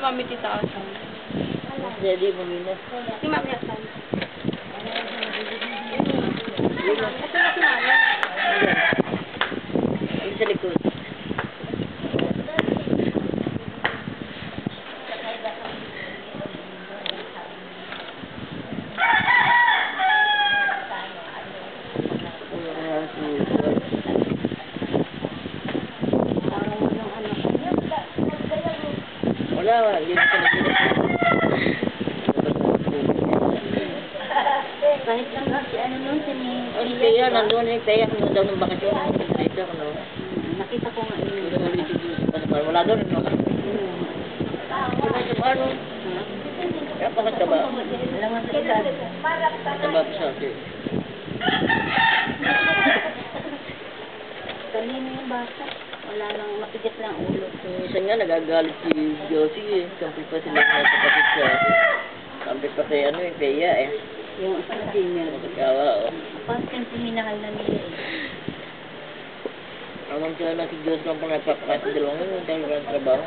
Mami Tita Asan. Jadi mo muna. Si Mami Asan. Ito na si Mami. Yung sa likod. Wala, hindi ka nagkita. Kahit lang si ano nun, si Kaya nandun yung kaya kung daw ng bakasyon. Nakita ko, no? nakita ko nga yun. Hindi naman ulit yung wala doon, no? Wala sa paano? Kaya bakit ka ba? Alam nga sa edad. Taba pa siya, okay. Kanina yung bata. Wala lang, matigas lang ulo. Yung isa nga, nagagalit si Josie, eh. Kampi pa sila ng kapatid siya. Kampi pa kay ano, yung kaya, eh. Yung isang senior. Magkawa, oh. Parang kasi minahal na nila eh. Amang sila na si Josie lang pang nagpapakasi dalawang yun, dahil walang trabaho.